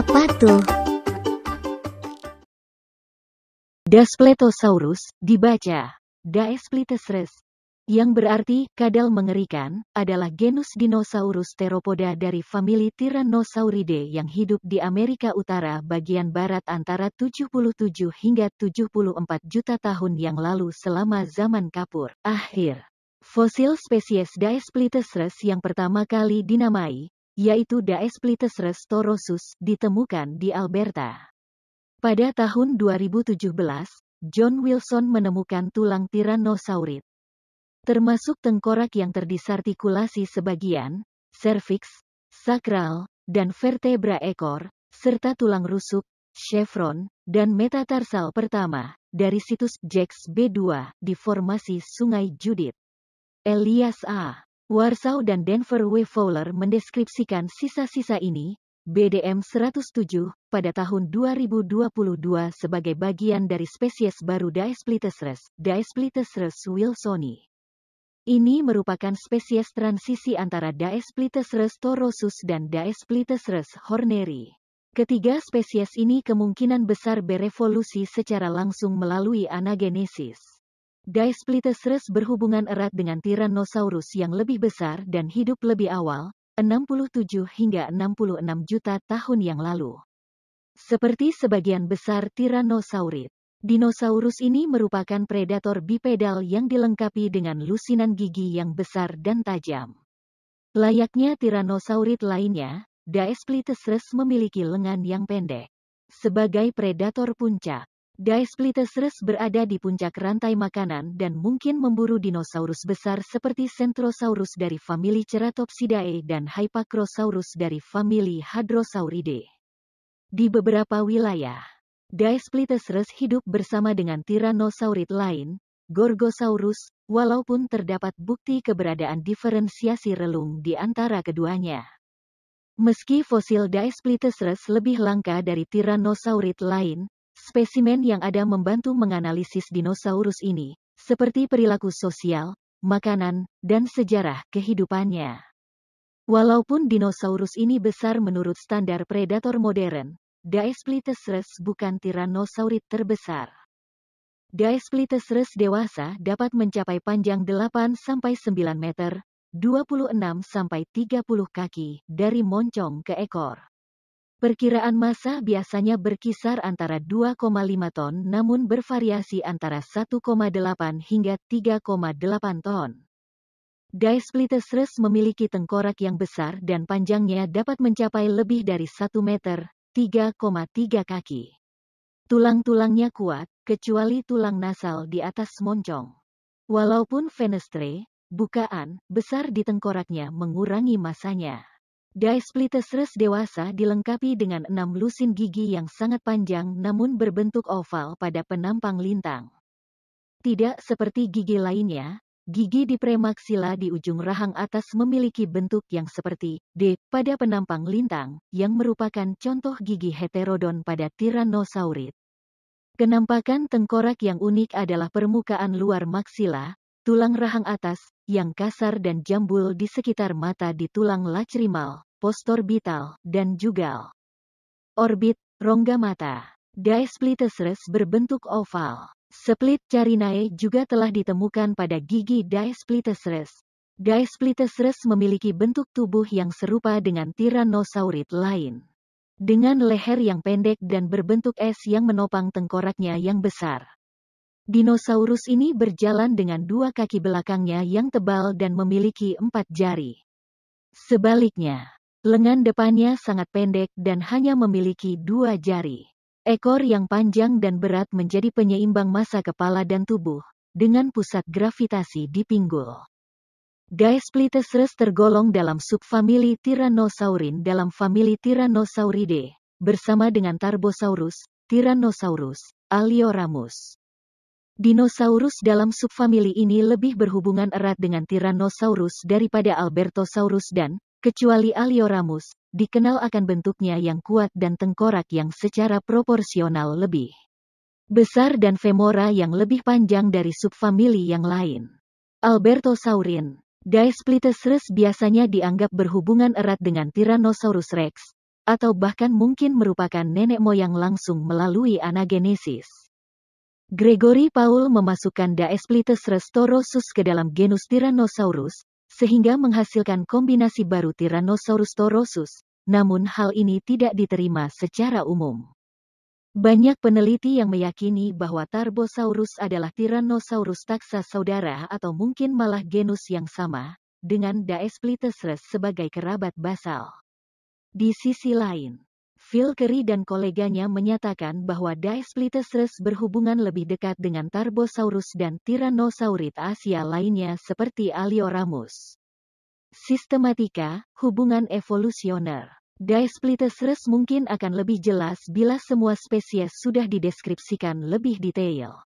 Apa tuh? Daspletosaurus, dibaca Daesplitesres, yang berarti kadal mengerikan, adalah genus dinosaurus teropoda dari famili Tyrannosauridae yang hidup di Amerika Utara bagian barat antara 77 hingga 74 juta tahun yang lalu selama zaman kapur akhir. Fosil spesies Daesplitesres yang pertama kali dinamai, yaitu Daesplitesres thorosus, ditemukan di Alberta. Pada tahun 2017, John Wilson menemukan tulang Tyrannosaurid, termasuk tengkorak yang terdisartikulasi sebagian, serviks, sakral, dan vertebra ekor, serta tulang rusuk, chevron, dan metatarsal pertama, dari situs Jax B2 di formasi Sungai Judith. Elias A. Warsaw dan Denver W. Fowler mendeskripsikan sisa-sisa ini, BDM 107, pada tahun 2022 sebagai bagian dari spesies baru Daesplitesres, Daesplitesres wilsoni. Ini merupakan spesies transisi antara Daesplitesres thorosus dan Daesplitesres horneri. Ketiga spesies ini kemungkinan besar berevolusi secara langsung melalui anagenesis. Daesplitesres berhubungan erat dengan Tyrannosaurus yang lebih besar dan hidup lebih awal, 67 hingga 66 juta tahun yang lalu. Seperti sebagian besar Tyrannosaurid, dinosaurus ini merupakan predator bipedal yang dilengkapi dengan lusinan gigi yang besar dan tajam. Layaknya Tyrannosaurid lainnya, Daesplitesres memiliki lengan yang pendek. Sebagai predator puncak, Daesplitesres berada di puncak rantai makanan dan mungkin memburu dinosaurus besar seperti Centrosaurus dari famili Ceratopsidae dan Hypacrosaurus dari famili Hadrosauridae. Di beberapa wilayah, Daesplitesres hidup bersama dengan Tyrannosaurid lain, Gorgosaurus, walaupun terdapat bukti keberadaan diferensiasi relung di antara keduanya. Meski fosil Daesplitesres lebih langka dari Tyrannosaurid lain, spesimen yang ada membantu menganalisis dinosaurus ini, seperti perilaku sosial, makanan, dan sejarah kehidupannya. Walaupun dinosaurus ini besar menurut standar predator modern, Daesplitesres bukan Tyrannosaurid terbesar. Daesplitesres dewasa dapat mencapai panjang 8-9 meter, 26-30 kaki, dari moncong ke ekor. Perkiraan massa biasanya berkisar antara 2,5 ton namun bervariasi antara 1,8 hingga 3,8 ton. Daesplitesres memiliki tengkorak yang besar dan panjangnya dapat mencapai lebih dari 1 meter, 3,3 kaki. Tulang-tulangnya kuat, kecuali tulang nasal di atas moncong. Walaupun fenestre, bukaan, besar di tengkoraknya mengurangi massanya. Daesplitesres dewasa dilengkapi dengan 6 lusin gigi yang sangat panjang namun berbentuk oval pada penampang lintang. Tidak seperti gigi lainnya, gigi di premaksila di ujung rahang atas memiliki bentuk yang seperti D pada penampang lintang, yang merupakan contoh gigi heterodon pada Tyrannosaurid. Kenampakan tengkorak yang unik adalah permukaan luar maksila, tulang rahang atas, yang kasar dan jambul di sekitar mata di tulang lacrimal, postorbital, dan jugal. Orbit, rongga mata. Daesplitesres berbentuk oval. Split carinae juga telah ditemukan pada gigi Daesplitesres. Daesplitesres memiliki bentuk tubuh yang serupa dengan Tyrannosaurid lain, dengan leher yang pendek dan berbentuk S yang menopang tengkoraknya yang besar. Dinosaurus ini berjalan dengan 2 kaki belakangnya yang tebal dan memiliki 4 jari. Sebaliknya, lengan depannya sangat pendek dan hanya memiliki 2 jari. Ekor yang panjang dan berat menjadi penyeimbang massa kepala dan tubuh, dengan pusat gravitasi di pinggul. Daesplitesres tergolong dalam subfamili Tyrannosaurin dalam famili Tyrannosauridae, bersama dengan Tarbosaurus, Tyrannosaurus, Alioramus. Dinosaurus dalam subfamili ini lebih berhubungan erat dengan Tyrannosaurus daripada Albertosaurus dan, kecuali Alioramus, dikenal akan bentuknya yang kuat dan tengkorak yang secara proporsional lebih besar dan femora yang lebih panjang dari subfamili yang lain. Albertosaurin. Daesplitesres biasanya dianggap berhubungan erat dengan Tyrannosaurus rex, atau bahkan mungkin merupakan nenek moyang langsung melalui anagenesis. Gregory Paul memasukkan Daesplitys torosus ke dalam genus Tyrannosaurus, sehingga menghasilkan kombinasi baru Tyrannosaurus torosus, namun hal ini tidak diterima secara umum. Banyak peneliti yang meyakini bahwa Tarbosaurus adalah Tyrannosaurus taxa saudara atau mungkin malah genus yang sama, dengan Daesplitys sebagai kerabat basal. Di sisi lain, Phil Curry dan koleganya menyatakan bahwa Daesplitys berhubungan lebih dekat dengan Tarbosaurus dan Tyrannosaurid Asia lainnya seperti Alioramus. Sistematika, hubungan evolusioner. Daesplitys mungkin akan lebih jelas bila semua spesies sudah dideskripsikan lebih detail.